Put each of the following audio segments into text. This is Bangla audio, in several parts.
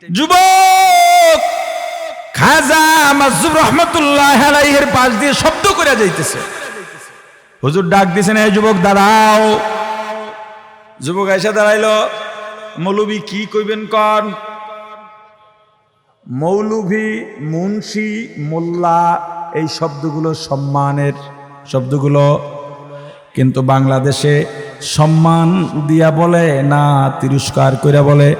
যুবক খাজা মাজুব রহমতুল্লাহ আলাইহির পাশ দিয়ে শব্দ করে যাইতেছে। হুজুর ডাক দিছেন, এই যুবক দাঁড়াও। যুবক এসে দাঁড়াইলো। মৌলবি কি কইবেন কন? মৌলভী, মুন্সি, মোল্লা এই শব্দগুলো সম্মানের শব্দগুলো, কিন্তু বাংলাদেশে সম্মান দিয়া বলে না তিরস্কার কইরা বলে।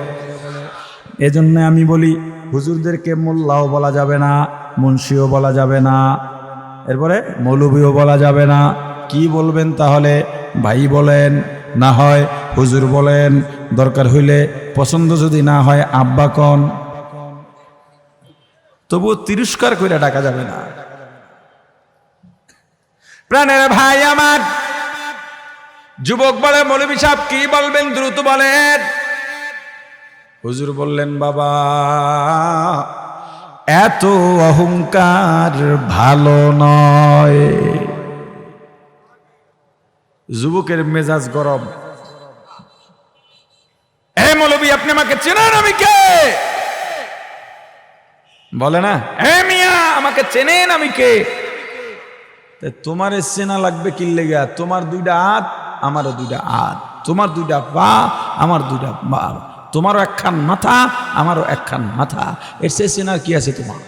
এজন্য আমি বলি হুজুরদেরকে মোল্লাও বলা যাবে না, মুন্সিও বলা যাবে না, এরপরে মৌলভীও বলা যাবে না। কি বলবেন তাহলে? ভাই বলেন, না হয় হুজুর বলেন, দরকার হইলে পছন্দ যদি না হয় আব্বা কন, তবুও তিরস্কার কইরা ডাকা যাবে না। প্রাণের ভাই আমার, যুবক বলে মৌলভী সাহেব কি বলবেন দ্রুত বলেন। হুজুর বললেন, বাবা এত অহংকার ভালো নয়। যুবকের মেজাজ গরম। এ মৌলভী, আপনি আমাকে চেনেন আমি কে? বলে না, এ মিয়া আমাকে চেনেন আমি কে? তোমার চেনা লাগবে কি লেগা? তোমার দুইটা হাত, আমারও দুইটা হাত, তোমার দুইটা পা, আমার দুইটা পা, তোমারও একখান মাথা, আমারও একখান মাথা, এর সে চেনার কি আছে তোমার?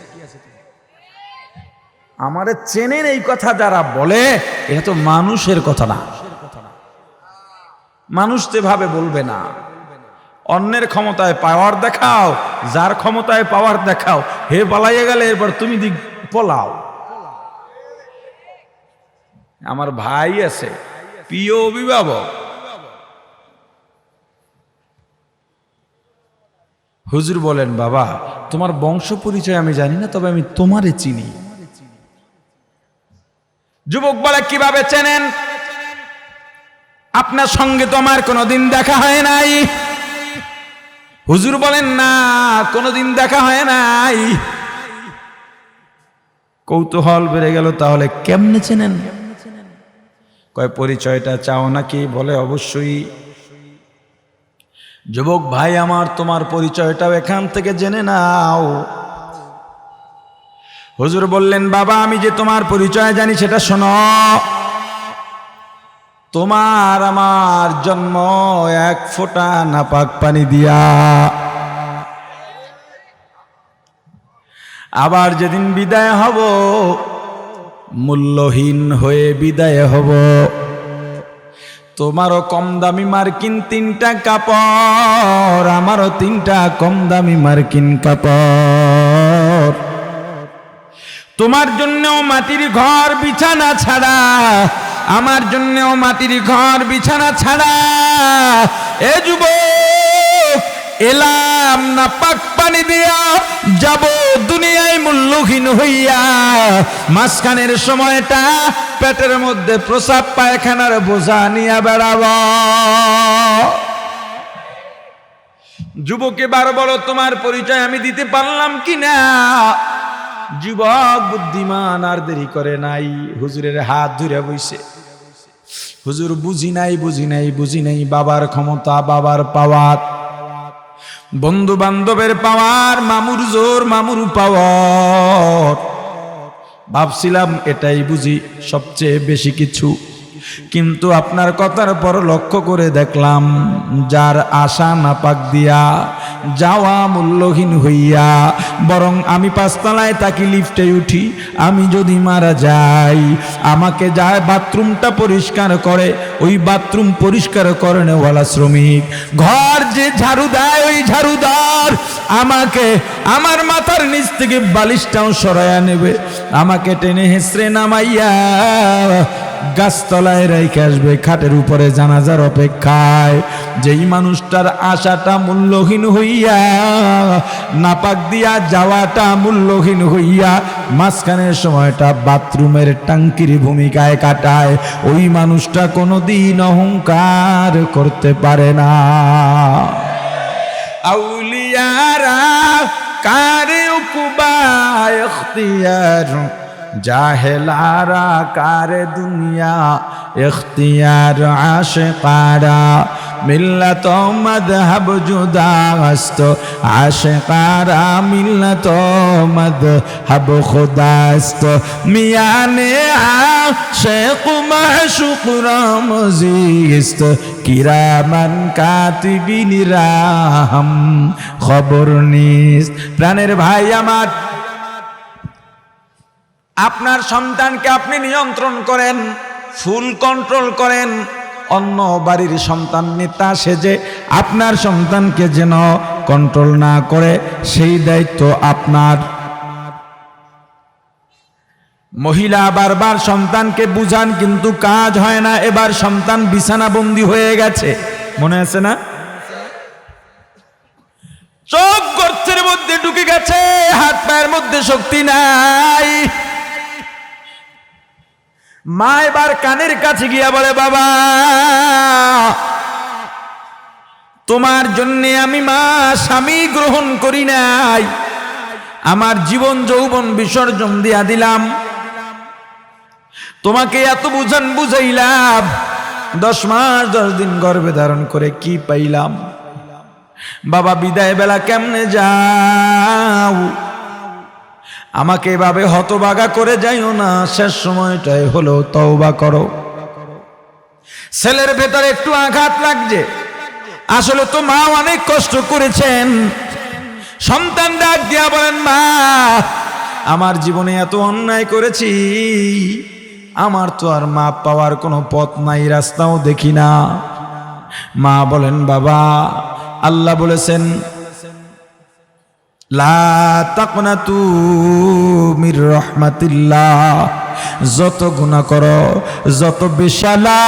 আমারে চেনেন এই কথা যারা বলে, এটা তো মানুষের কথা না। মানুষ যেভাবে বলবে না। অন্যের ক্ষমতায় পাওয়ার দেখাও, যার ক্ষমতায় পাওয়ার দেখাও, হে পালাইয়া গেলে এরপর তুমি দিক পলাও। আমার ভাই আছে, প্রিয় অভিভাবক, হুজুর বলেন, বাবা তোমার বংশ পরিচয় আমি জানি না, তবে আমি তোমারে চিনি। যুবক বলে, কিভাবে চেনেন? আপনার সঙ্গে তো আমার কোনোদিন দেখা হয় নাই। হুজুর বলেন, না কোনোদিন দেখা হয় নাই। কৌতূহল বেড়ে গেল, তাহলে কেমনে চেনেন? কয় পরিচয়টা চাও নাকি? বলে অবশ্যই। যুবক ভাই আমার, তোমার পরিচয়টাও এখান থেকে জেনে নাও। হুজুর বললেন, বাবা আমি যে তোমার পরিচয় জানি সেটা শোনো। তোমার আমার জন্ম এক ফোঁটা নাপাক পানি দিয়া, আবার যেদিন বিদায় হব মূল্যহীন হয়ে বিদায় হব। তোমারও কম দামি মার্কিন 3টা কাপড়, আমারও 3টা কম দামি মার্কিন কাপড়। তোমার জন্যও মাটির ঘর বিছানা ছাড়া, আমার জন্যও মাটির ঘর বিছানা ছাড়া। এ যুবক, এলাম না পাক পানি দিয়া, যাব দুনিয়ায় মূল্যহীন হইয়া। মাঝখানের সময়টা পেটের মধ্যে প্রসাব পায়খানার বোঝা নিয়ে বেড়াব। যুবক এবার বলো, তোমার পরিচয় আমি দিতে পারলাম কিনা? যুবক বুদ্ধিমান আর দেরি করে নাই, হুজুরের হাত ধরে বইছে। হুজুর বুঝি নাই, বুঝি নাই, বুঝি নাই বাবার ক্ষমতা, বাবার পাওয়ার, বন্ধু বান্ধবের পাওয়ার, মামুর জোর, মামুর পাওয়ার। ভাবছিলাম এটাই বুঝি সবচেয়ে বেশি কিছু, কিন্তু আপনার কথার পর লক্ষ্য করে দেখলাম, যার আশা নাপাক দিয়া, যাওয়া মূল্যহীন হইয়া। বরং আমি 5 তলায় তাকি লিফটে উঠি, আমি যদি মারা যাই, আমাকে যায় বাথরুমটা পরিষ্কার করে, ওই বাথরুম পরিষ্কার করেনেওয়ালা শ্রমিক, ঘর যে ঝাড়ু দেয় ওই ঝাড়ুদার আমাকে আমার মাথার নিচ থেকে বালিশটাও সরাইয়া নেবে, আমাকে টেনে হেসড়ে নামাইয়া গাছতলায় রেখে আসবে, খাটের উপরে জানাজার অপেক্ষায়। যেই মানুষটার আশাটা মূল্যহীন হইয়া, নাপাক দিয়া যাওয়াটা মূল্যহীন হইয়া, মাঝখানের সময়টা বাথরুমের টাঙ্কির ভূমিকায় কাটায়, ওই মানুষটা কোনোদিন অহংকার করতে পারে না। আউলিয়ারা কারে উকুবা ইখতিয়ার, জাহেলারা কারে দুনিয়া ইখতিয়ার আশিকারা মিল্লাত মাযহাব জুদাস্ত আশিকারা মিল্লাত মাযহাব খুদাস্ত মিয়ানে আশিক মাশুক রামজিস্ত কিরামান কাতিবিন রাহম খবর নিস। প্রাণের ভাই আমার, আপনার সন্তানকে আপনি নিয়ন্ত্রণ করেন, ফুল কন্ট্রোল করেন। অন্য বাড়ির সন্তান নেতা সেজে আপনার সন্তানকে যেন কন্ট্রোল না করে, সেই দায়িত্ব আপনার। মহিলা বারবার সন্তানকে বুঝান, কিন্তু কাজ হয় না। এবার সন্তান বিছানাবন্দি হয়ে গেছে, মনে আছে না? চোখ গর্তের মধ্যে ঢুকে গেছে, হাত পায়ের মধ্যে শক্তি নাই। মা এবার কানের কাছে গিয়া বলে, বাবা তোমার জন্যে আমি মা স্বামী গ্রহণ করি নাই, আমার জীবন যৌবন বিসর্জন দিয়া দিলাম, তোমাকে এত বুঝাইলাম, 10 মাস 10 দিন গর্ভে ধারণ করে কি পাইলাম? বাবা বিদায় বেলা কেমনে যাও, আমাকে এভাবে হতবাগা করে যাইও না, শেষ সময়টাই হলো তওবা করো। ছেলের ভেতরে একটু আঘাত লাগছে, আসলে তো মা অনেক কষ্ট করেছেন। সন্তান ডাক দিয়া বলেন, মা আমার জীবনে এত অন্যায় করেছি, আমার তো আর মাপ পাওয়ার কোনো পথ নাই, রাস্তাও দেখি না। মা বলেন, বাবা আল্লাহ বলেছেন লা তাকনাতু মির রাহমাতিল্লাহ, যত গুনাহ করো, যত বিশালা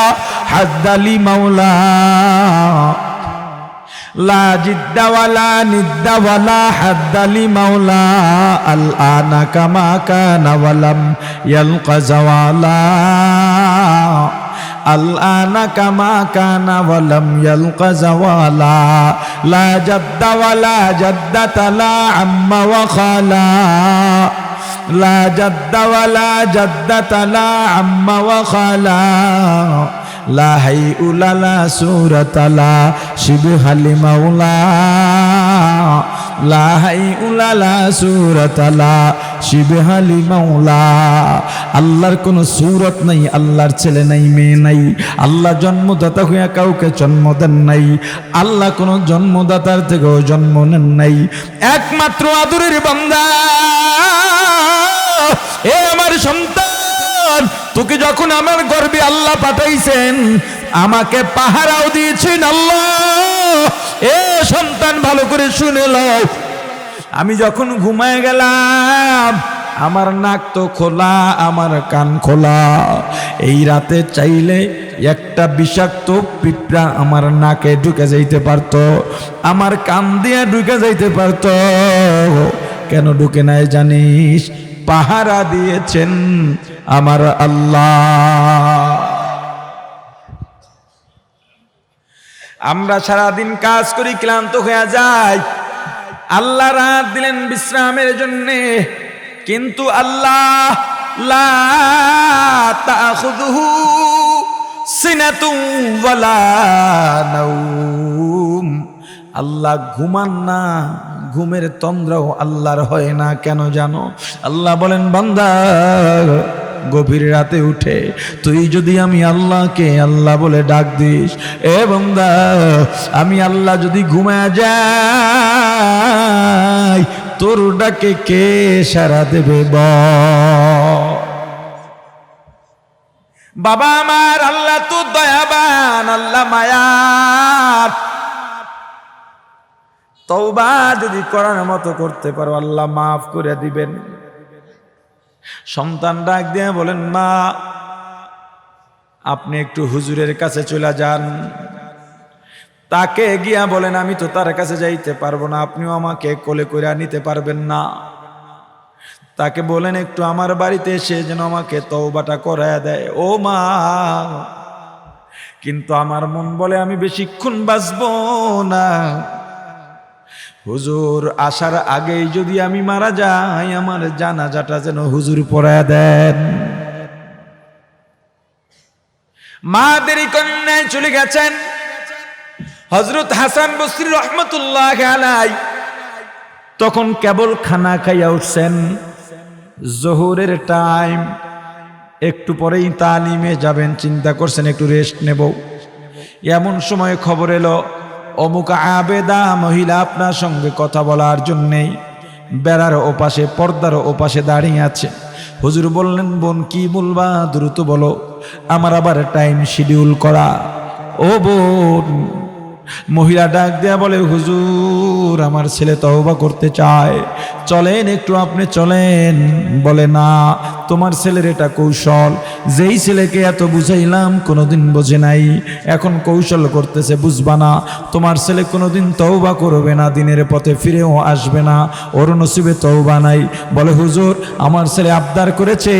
হাদ্দালি মাওলা, লা জিদ্দা ওয়ালা নিদ্দা ওয়ালা হাদ্দালি মাওলা, আল আনা কামা কানা ওয়ালাম ইয়ালকা জাওয়ালা, আল আনা কামা কানা ওয়ালাম ইয়ালকা জাওয়ালা, লা জাদ্দা ওয়ালা জাদ্দাতা লা আম্মা ওয়া খালা, লা জাদ্দা ওয়ালা জাদ্দাতা লা আম্মা ওয়া খালা, লা হাইউলা লা সূরাতা লা শিবহালি মাওলা, লা হাইউলা লা সূরাতা লা শিবহালি মাওলা। আল্লাহর কোনো সূরত নাই, আল্লাহর ছেলে নাই, মেয়ে নাই, আল্লাহ জন্মদাতা হইয়া কাউকে জন্ম দেন নাই, আল্লাহ কোনো জন্মদাতার থেকেও জন্ম নেন নাই, একমাত্র আদরের বান্দা। এ আমার সন্তান, তোকে যখন আমার গর্ভে আল্লাহ পাঠাইছেন, আমাকে পাহারাও দিয়েছেন আল্লাহ। এ সন্তান ভালো করে শুনে লও, আমি যখন ঘুমায় গেলাম, আমার নাক তো খোলা, আমার কান খোলা, এই রাতে চাইলে একটা বিষাক্ত পিঁপড়া আমার নাকে ঢুকে যাইতে পারতো, আমার কান দিয়ে ঢুকে যাইতে পারতো। কেন ঢুকে নাই জানিস? পাহারা দিয়েছেন আমার আল্লাহ। আমরা সারাদিন কাজ করি, ক্লান্ত হয়ে যাই, আল্লাহ রাত দিলেন বিশ্রামের জন্য, কিন্তু আল্লাহ লা তাখুযুহু সিনাতুন ওয়ালা নাওম, আল্লাহ ঘুমান না, ঘুমের তন্দ্রাও আল্লাহর হয় না। কেন জানো? আল্লাহ বলেন, বান্দা গভীর রাতে উঠে তুই যদি আমি আল্লাহকে আল্লাহ বলে ডাক দিস, এ বান্দা আমি আল্লাহ যদি ঘুমায় যাই, তোর ডাকে কে সাড়া দেবে? বাবা আমার, আল্লাহ তো দয়াবান, আল্লাহ মায়ার। তওবা যদি করার মতো করতে পারো, আল্লাহ মাফ করে দিবেন। সন্তান ডাক দিয়ে বলেন, মা আপনি একটু হুজুরের কাছে চলে যান। তাকে গিয়া বলেন, আমি তো তার কাছে যাইতে পারবো না, আপনিও আমাকে কোলে করে নিতে পারবেন না। তাকে বলেন একটু আমার বাড়িতে এসে যেন আমাকে তওবাটা করায় দেয়। ও মা, কিন্তু আমার মন বলে আমি বেশিক্ষণ বাঁচবো না। হুজুর আসার আগেই যদি আমি মারা যাই, আমার জানাজাটা যেন হুজুর পড়ায়া দেন। মা দেরি করেন নাই, চলে গেছেন। হযরত হাসান বসরি রহমতুল্লাহ আলাই তখন কেবল খানা খাইয়া উঠছেন, জোহরের টাইম, একটু পরেই তালিমে যাবেন, চিন্তা করছেন একটু রেস্ট নেব। এমন সময় খবর এলো অমুক আবেদা মহিলা আপনার সঙ্গে কথা বলার জন্যেই বেড়ার ওপাশে, পর্দার ওপাশে দাঁড়িয়ে আছে। হুজুর বললেন, বোন কি বলবা, দ্রুত বলো, আমার আবার টাইম শিডিউল করা। ও বোন। মহিলা ডাক দেয়া বলে, হুজুর আমার ছেলে তওবা করতে চায়, চলেন একটু আপনি চলেন। বলে, না, তোমার ছেলের এটা কৌশল, যেই ছেলেকে এত বুঝাইলাম কোনোদিন বোঝে নাই, এখন কৌশল করতেছে, বুঝবা না। তোমার ছেলে কোনোদিন তওবা করবে না, দিনের পথে ফিরেও আসবে না, ওর নসিবে তওবা নাই। বলে, হুজুর আমার ছেলে আবদার করেছে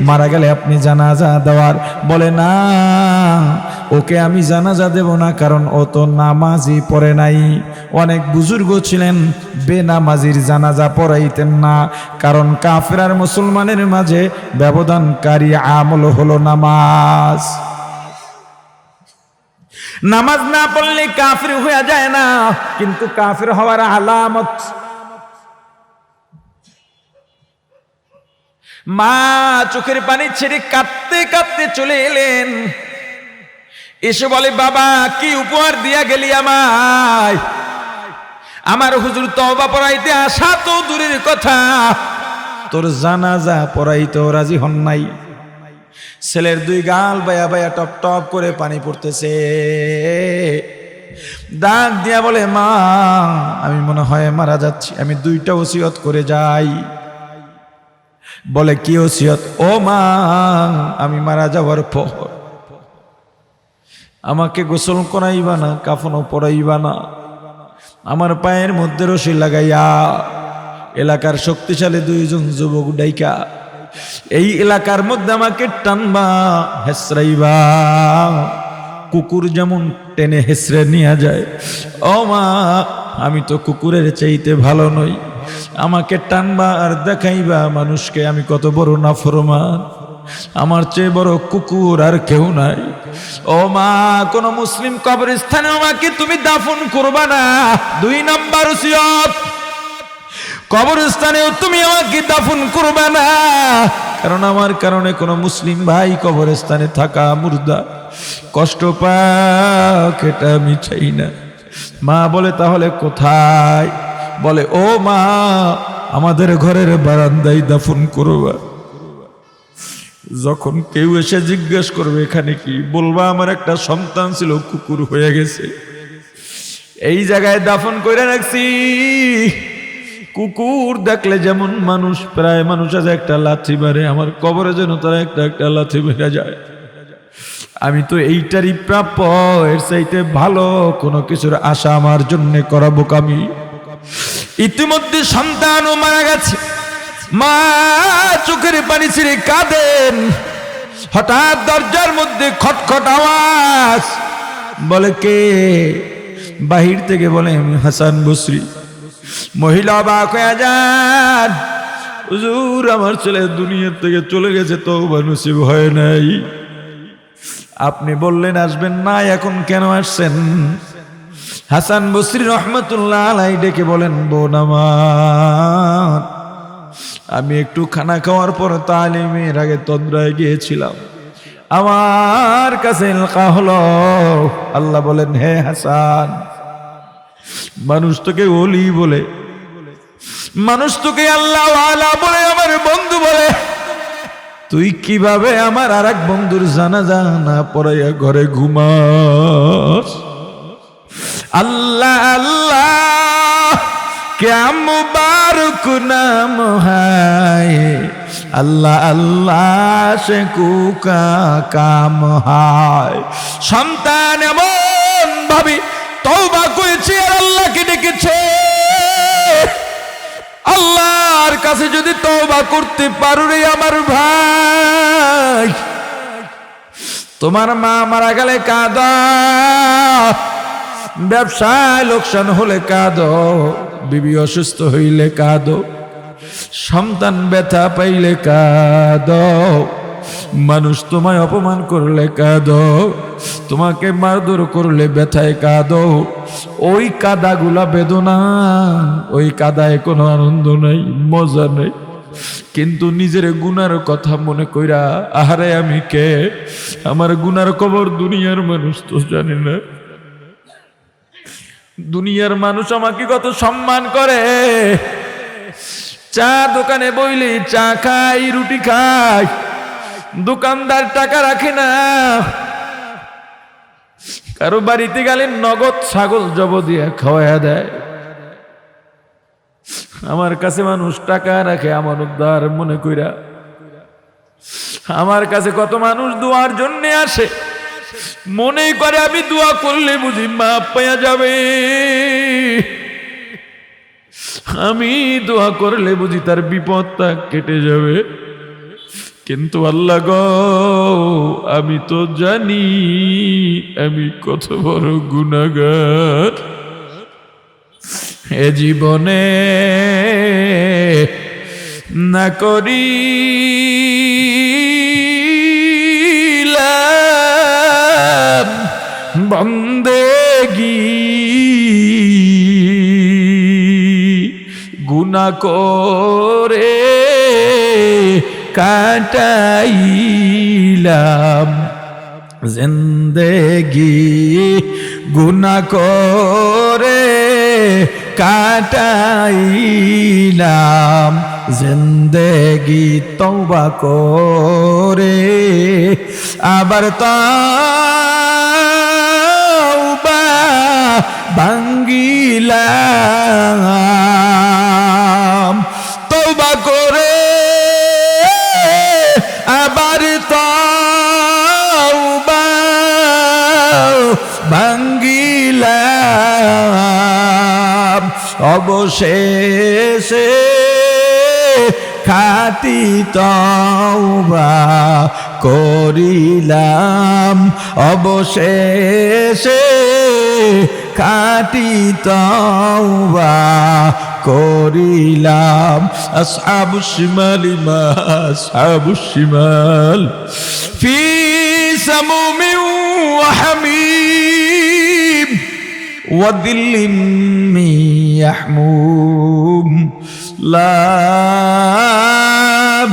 মারা গেলে আপনি জানাজা দেওয়ার। বলে, না, ওকে আমি জানাজা দেব না, কারণ ও তো নামাজি পড়ে নাই। অনেক বুজুর্গ ছিলেন বেনামাজির জানাজা পড়াইতেন না, কারণ কাফের আর মুসলমানের মাঝে ব্যবধানকারী আমল হলো নামাজ। নামাজ না পড়লে কাফের হয়ে যায় না, কিন্তু কাফের হওয়ার আলামত। মা চোখের পানি ছেড়ে কাঁদতে কাঁদতে চলে এলেন, এসে বলে, বাবা কি উপহার দিয়া গেলি আমায়? আমার হুজুর তওবা পড়াইতে আসা তো দূরের কথা, তোর জানাজা পড়াইতেও রাজি হন নাই। ছেলের দুই গাল বায়া বায়া টপ টপ করে পানি পড়তেছে। ডাক দিয়া বলে, মা আমি মনে হয় মারা যাচ্ছি, আমি দুইটা ওসিয়ত করে যাই। বলে, কি ওসিয়ত? ও মা, আমি মারা যাওয়ার পর আমাকে গোসল করাইবা না, কাফনও পরাইবা না, আমার পায়ের মধ্যে রশি লাগাইয়া এলাকার শক্তিশালী দুইজন যুবক ডাইকা এই এলাকার মধ্যে আমাকে টানবা, হেসরাইবা, কুকুর যেমন টেনে হেসরে নিয়ে যায়। ও মা, আমি তো কুকুরের চাইতে ভালো নই, আমাকে টানবা আর দেখাইবা মানুষকে আমি কত বড় নাফরমান, আমার চেয়ে বড় কুকুর আর কেউ নাই। ও মা, কোন মুসলিম কবরস্থানে আমাকে তুমি দাফন করবা না। 2 নাম্বার ওসিয়ত, কবরস্থানেও তুমি আমাকে দাফন করবা না, কারণ আমার কারণে কোন মুসলিম ভাই কবরস্থানে থাকা মুর্দা কষ্ট পাক, এটা আমি চাই না। মা বলে, তাহলে কোথায়? বলে, ও মা, আমাদের ঘরের বারান্দায় দাফন করবা। যখন কেউ এসে জিজ্ঞেস করবে এখানে কি, বলবা আমার একটা সন্তান ছিল, কুকুর হয়ে গেছে, এই জায়গায় দাফন করে রাখছি। কুকুর দেখলে যেমন মানুষ, প্রায় মানুষ আছে একটা লাথি মারে, আমার কবরে যেন তারা একটা একটা লাথি মেরে যায়। আমি তো এইটারই প্রাপ্য, এর চাইতে ভালো কোনো কিছুর আশা আমার জন্য করাবো কামি। ইতিমধ্যে সন্তানও মারা গেছে, মা চোখের পানি ছেড়ে কাঁদেন। হঠাৎ দরজার মধ্যে খটখট আওয়াজ। বলে, কে? বাহির থেকে বলে, আমি হাসান বসরি। মহিলা অবাক হয়ে যান, হুজুর আমার ছেলে দুনিয়ার থেকে চলে গেছে, তওবা নসিব হয় নাই, আপনি বললেন আসবেন না, এখন কেন আসছেন? হাসান বসরি রহমতুল্লাহ আলাইহি ডেকে বলেন, বোন আমার, আমি একটু খানা খাওয়ার পর তালিমের আগে তন্দ্রায় গিয়েছিলাম, আমার কাছে এলকা হলো। আল্লাহ বলেন, হে হাসান, মানুষ তোকে ওলি বলে, মানুষ তোকে আল্লাহ ওয়ালা বলে, আমার বন্ধু বলে, তুই কিভাবে আমার আর এক বন্ধুর জানাজা না পড়াইয়া ঘরে ঘুমাস? আল্লাহ আল্লাহ क्या मुबारक नाम है, আল্লাহ আল্লাহ সে কুকা কাম হয়। সন্তান এমন ভাবে তওবা করেছে আর আল্লাহকে ডেকেছে। আল্লাহর কাছে যদি তওবা করতে পারো রে আমার ভাই, তোমার মা মারা গেলে কাঁদো, ব্যবসায় লোকসান হলে কাঁদো, বিবি অসুস্থ হইলে কাঁদো, সন্তান ব্যথা পাইলে কাঁদো, মানুষ তোমায় অপমান করলে কাঁদো, তোমাকে মারধর করলে ব্যথায় কাঁদো। ওই কাদাগুলা বেদনা, ওই কাদায় কোনো আনন্দ নাই, মজা নাই। কিন্তু নিজের গুনার কথা মনে কইরা, আহারে আমি কে, আমার গুনার খবর দুনিয়ার মানুষ তো জানে না। দুনিয়ার মানুষ আমাকে কত সম্মান করে, চা দোকানে বইলে চা খাই, রুটি খাই, দোকানদার টাকা রাখে না। কারো বাড়িতে গেলে নগদ ছাগল জব দিয়ে খাওয়া দেয়। আমার কাছে মানুষ টাকা রাখে আমানতদার মনে কইরা। আমার কাছে কত মানুষ দোয়ার জন্য আসে, মনে করে আমি দোয়া করলে বুঝি মাপ পাওয়া যাবে, আমি দোয়া করলে বুঝি তার বিপদটা কেটে যাবে। কিন্তু আল্লাহ গো, আমি তো জানি আমি কত বড় গুনাহগার। এ জীবনে না করিলাম বন্দেগী, গুনাহ করে কাটাইলাম জিন্দেগি, গুনাহ করে কাটাইলাম জিন্দেগি। তওবা করে আবার তওবা ভাঙ্গিলাম, তওবা করে আবার তওবা ভাঙ্গিলাম, অবশেষে খাঁটি তওবা করিলাম, অবশেষে খাঁটি তওবা করিলাম। আসহাবুশ শিমালি মা আসহাবুশ শিমাল ফি সামুমিন ওয়া হামিম ওয়া দিল্লিম মিন ইয়াহমুম লা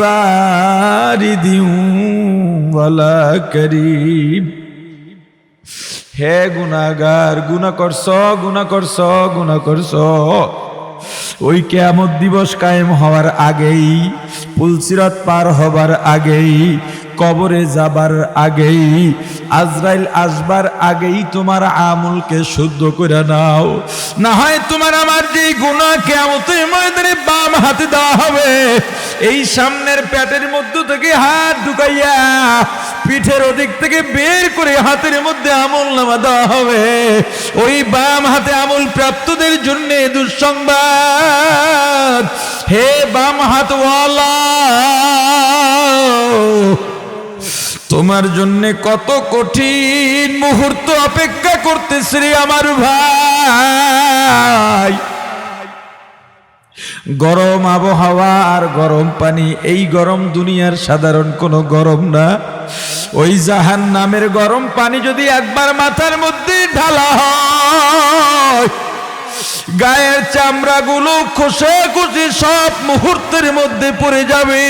বারিদিন ওয়ালা করিম। হে গুনাহগার, গুনাহ করছ, গুনাহ করছ, গুনাহ করছ। ওই কিয়ামত দিবস কায়েম হওয়ার আগেই, পুলসিরাত পার হবার আগেই, কবরে যাবার আগেই, আজরাইল আসবার আগেই তোমার আমলকে শুদ্ধ করে নাও। না হয় তোমার আমার যে গুনাহ কিয়ামতের ময়দানে বাম হাতে দেওয়া হবে, এই সামনের পেটের মধ্য থেকে হাত ঢুকাইয়া পিঠের ওদিক থেকে বের করে হাতের মধ্যে আমলনামা দেওয়া হবে। ওই বাম হাতে আমল প্রাপ্তদের জন্য দুঃসংবাদ, হে বাম হাতওয়ালা, তোমার জন্য কত কঠিন মুহূর্ত অপেক্ষা করতেছে রে আমার ভাই। গরম আবহাওয়া আর গরম পানি, এই গরম দুনিয়ার সাধারণ কোনো গরম না। ওই জাহান্নামের গরম পানি যদি একবার মাথার মধ্যে ঢালা হয়, গায়ের চামড়াগুলো খসে খসে সব মুহূর্তের মধ্যে পড়ে যাবে।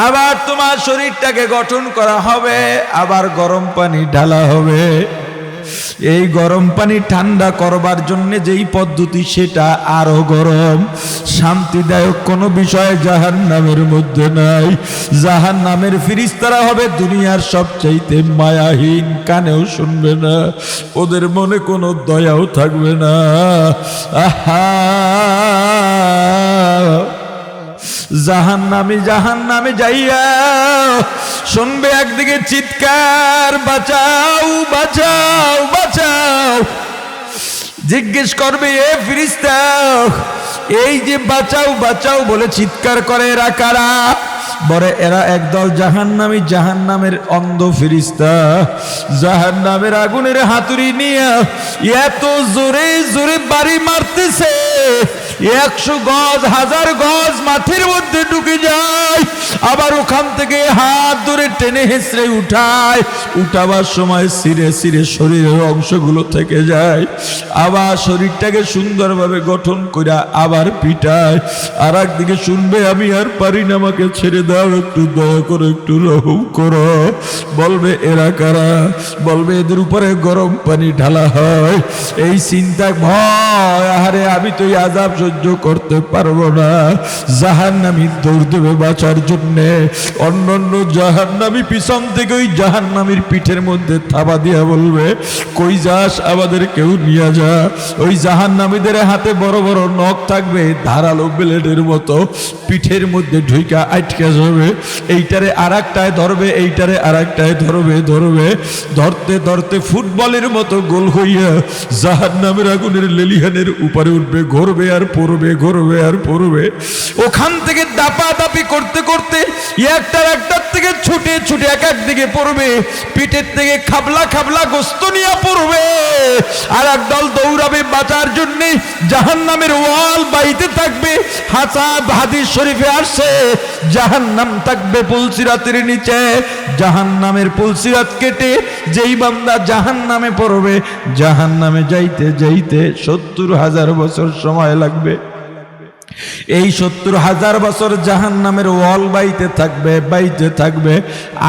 আবার তোমার শরীরটাকে গঠন করা হবে, আবার গরম পানি ঢালা হবে। এই গরম পানি ঠান্ডা করবার জন্য যেই পদ্ধতি, সেটা আরো গরম। শান্তিদায়ক কোনো বিষয় জাহান্নামের মধ্যে নাই। জাহান্নামের ফেরেশতারা হবে দুনিয়ার সবচাইতে মায়াহীন, কানেও শুনবে না, ওদের মনে কোনো দয়াও থাকবে না। আহা, জাহান্নামে যাইয়া শুনবে একদিকে চিৎকার, বাঁচাও বাঁচাও বাঁচাও। জিজ্ঞেস করবে, এ ফেরেশতা, এই যে বাঁচাও বাঁচাও বলে চিৎকার করে এরা কারা? বরে এরা একদল জাহান্নামী, জাহান্নামের অন্ধ ফেরেশতা জাহান্নামের আগুনের হাতুড়ি নিয়ে এত জোরে জোরে বাড়ি মারতেছে 100 গজ 1000 গজ মাটির মধ্যে ঢুকে যায়, আবার ওখান থেকে হাত ধরে টেনে হেঁচড়ে উঠায়, উঠাবার সময় সিরে সিরে শরীরের অংশগুলো থেকে যায়, আবার শরীরটাকে সুন্দরভাবে গঠন করে আবার পিটায়। আর একদিকে শুনবে আমি আর পারি না, আমাকে ছেড়ে দাও, একটু দয়া করো, একটু রহম করো। বলবে এরা কারা? বলবে এদের উপরে গরম পানি ঢালা হয়। এই চিন্তা ভয়, আহারে আমি তো এই আযাব সহ্য করতে পারবো না। জাহান্নামী দৌড় দেবে বাঁচার জন্যে, অন্যান্য জাহান্নামী পিছন থেকে ওই জাহান্নামীর পিঠের মধ্যে থাবা দিয়া বলবে কই যাস, আমাদের কেউ নিয়ে যা। ওই জাহান্নামীদের হাতে বড় বড় নখ থাকবে, ধারালো ব্লেডের মতো, পিঠের মধ্যে ঢুইকা আটকে যাবে। এইটারে আর একটায় ধরবে, এইটারে আর একটায় ধরবে, ধরতে ধরতে ফুটবলের মতো গোল হইয়া জাহান্নামের আগুনের লেলিহানের উপরে উঠবে, ঘুরবে আর পড়বে, ঘুরবে আর পড়বে। ওখান থেকে দাপাদাপি করতে করতে একটার থেকে ছুটে ছুটে এক দিকে পড়বে, পিঠের থেকে খাবলা খাবলা গোস্ত নিয়ে পড়বে। আর একদল দৌড়াবে বাঁচার জন্যে, জাহান্নামের ওয়াল বাইতে থাকবে। হাদিস শরীফে আসছে জাহান্নাম থাকবে পুলসিরাতের নিচে, জাহান্নামের পুলসিরাত কেটে যেই বান্দা জাহান্নামে পড়বে, জাহান্নামে যাইতে যাইতে 70,000 বছর সময় লাগবে। এই 70,000 বছর জাহান্নামের ওয়াল বাইতে থাকবে, বাইতে থাকবে।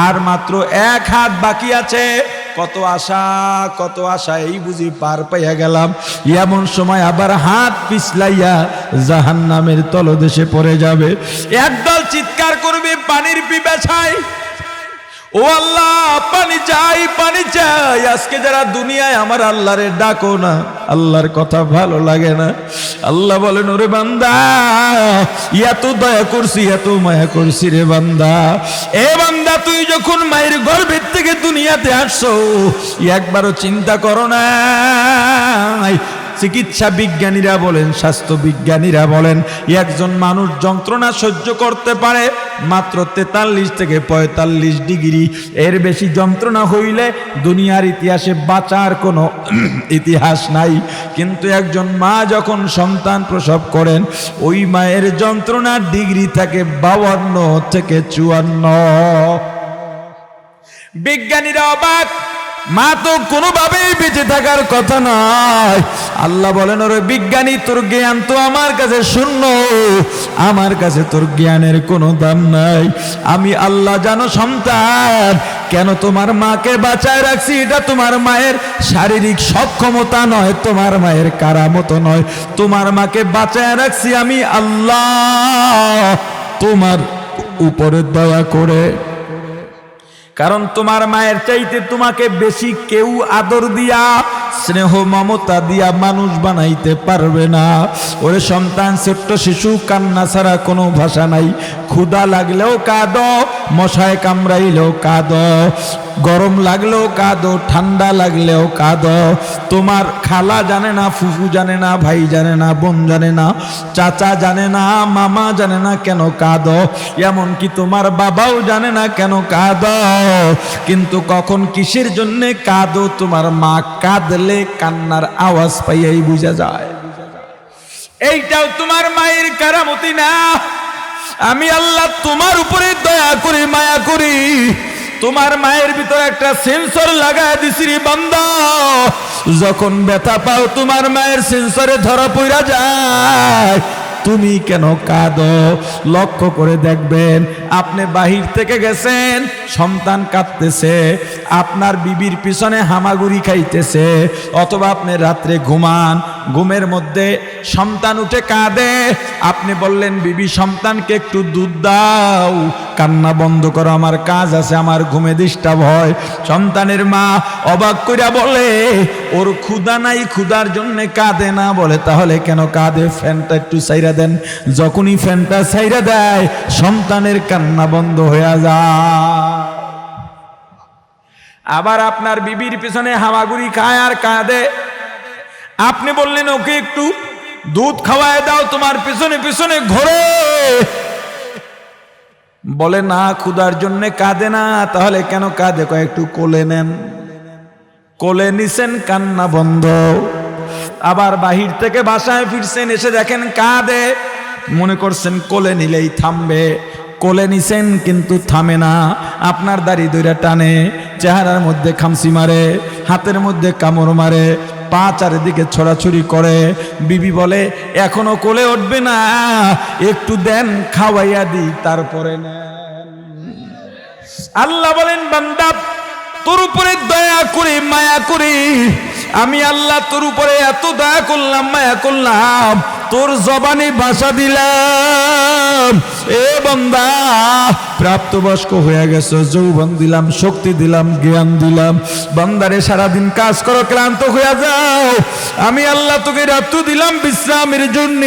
আর মাত্র 1 হাত বাকি আছে। কত আশা, কত আশা, এই বুঝি পার পাইয়া গেলাম। এমন সময় আবার হাত পিছলাইয়া জাহান্নামের তলদেশে পড়ে যাবে। একদল চিৎকার করবে পানির পিপাসায়, ও আল্লাহ পানি চাই, পানি চাই। আজকে যারা দুনিয়ায় আমার আল্লাহরে ডাকো না, আল্লাহর কথা ভালো লাগে না, আল্লাহ বলেন ওরে বান্দা এত দয়া করছি, এত মায়া করছি রে বান্দা। এ বান্দা তুই যখন মায়ের গর্ভের থেকে দুনিয়াতে আসছো, একবারও চিন্তা করো না। চিকিৎসা বিজ্ঞানীরা বলেন, স্বাস্থ্য বিজ্ঞানীরা বলেন, একজন মানুষ যন্ত্রণা সহ্য করতে পারে মাত্র 43 থেকে 45 ডিগ্রি। এর বেশি যন্ত্রণা হইলে দুনিয়ার ইতিহাসে বাঁচার কোনো ইতিহাস নাই। কিন্তু একজন মা যখন সন্তান প্রসব করেন, ওই মায়ের যন্ত্রণার ডিগ্রি থাকে 52 থেকে 54। বিজ্ঞানীরা অবাক, মা তো কোনোভাবেই বেঁচে থাকার কথা নয়। আল্লাহ বলেন ওরে বিজ্ঞানী, তোর জ্ঞান তো আমার কাছে শূন্য, আমার কাছে তোর জ্ঞানের কোনো দাম নাই। আমি আল্লাহ জানো সন্তান কেন তোমার মাকে বাঁচায় রাখছি, এটা তোমার মায়ের শারীরিক সক্ষমতা নয়, তোমার মায়ের কারামত নয়, তোমার মাকে বাঁচায় রাখছি আমি আল্লাহ তোমার উপরে দয়া করে। কারণ তোমার মায়ের চাইতে তোমাকে বেশি কেউ আদর দিয়া, স্নেহ মমতা দিয়া মানুষ বানাইতে পারবে না। ওরে সন্তান, ছোট্ট শিশু, কান্না ছাড়া কোনো ভাষা নাই। ক্ষুধা লাগলেও কাঁদো, মশায় কামড়াইলেও কাঁদো, গরম লাগলেও কাঁদো, ঠান্ডা লাগলেও কাঁদো। তোমার খালা জানে না, ফুফু জানে না, ভাই জানে না, বোন জানে না, চাচা জানে না, মামা জানে না কেন কাঁদো। এমনকি তোমার বাবাও জানে না কেন কাঁদো। কিন্তু কখন কিসের জন্যে কাঁদো, তোমার মা কাঁদলে কান্নার আওয়াজ পাইয়াই বুঝা যায়। এইটাও তোমার মায়ের কারামতি না? আমি আল্লাহ তোমার উপরে দয়া করি, মায়া করি। তোমার মায়ের ভিতরে একটা সেন্সর লাগায় দিছি রে বান্দা, যখন ব্যথা পাও তোমার মায়ের সেন্সরে ধরা পড়া যায়। তুমি কেন কাঁদো? লক্ষ্য করে দেখবেন, আপনি বাহির থেকে গেছেন, সন্তান কাঁদতেছে, আপনার বিবির পিছনে হামাগুড়ি খাইতেছে, অথবা আপনি রাত্রে ঘুমান, ঘুমের মধ্যে সন্তান উঠে কাঁদে, আপনি বললেন বিবি সন্তানকে একটু দুধ দাও, কান্না বন্ধ করো, আমার কাজ আছে, আমার ঘুমে ডিস্টার্ব হয়। সন্তানের মা অবাক কইরা বলে ওর ক্ষুধা নাই, ক্ষুধার জন্য কাঁদে না। বলে তাহলে কেন কাঁদে? ফ্যানটা একটু ছাইরা দেন। যখনই ফ্যানটা ছাইরা দেয়, সন্তানের কান্না বন্ধ হয়ে যায়। আবার আপনার বিবির পিছনে হামাগুড়ি খায় আর কাঁদে, আপনি বললেন ওকে একটু দুধ খাওয়ায় দাও, তোমার পিছনে পিছনে ঘোরে। বলে না, ক্ষুধার জন্য কাঁদে না। তাহলে কেন কাঁদে? কয় একটু কোলে নেন। কোলে নিছেন, কান্না বন্ধ। আবার বাহির থেকে বাসায় ফিরছেন, এসে দেখেন কাঁদে। মনে করছেন কোলে নিলেই থামবে। কোলে নিছেন কিন্তু থামে না, আপনার দাড়ি দইরা টানে, চেহারার মধ্যে খামসি মারে, হাতের মধ্যে কামড় মারে, পা চারিদিকে ছড়াছড়ি করে। বিবি বলে এখনো কোলে উঠবে না, একটু দেন, খাওয়াইয়া দিই, তারপরে নেন। আল্লাহ বলেন বান্দা, তোর উপরে দয়া করে, মায়া করে আমি আল্লাহ তোর উপরে এত দয়া করলাম, মায়া করলাম, তোর জবানে ভাষা দিলাম। এ বান্দা, প্রাপ্তবয়স্ক হয়ে গেছে, যৌবন দিলাম, শক্তি দিলাম, জ্ঞান দিলাম। বান্দারে সারাদিন কাজ করো, ক্লান্ত হয়ে যাও, আমি আল্লাহ তোকে রাত্র দিলাম বিশ্রামের জন্য,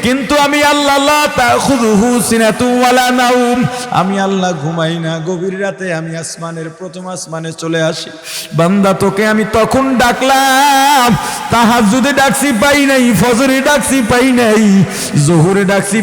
কিন্তু আমি আল্লাহ লা তাখুযুহু সিনাতুন ওয়ালা নাওম, আমি আল্লাহ ঘুমাই না। গভীর রাতে আমি আসমানের প্রথম আসমানে চলে আসি। বান্দা, তোকে আমি তখন ডাকলাম, তাহাজ্জুদে ডাকছি পাই নাই, ফজরে ডাকছি পাই নাই, জোহরে ডাকছি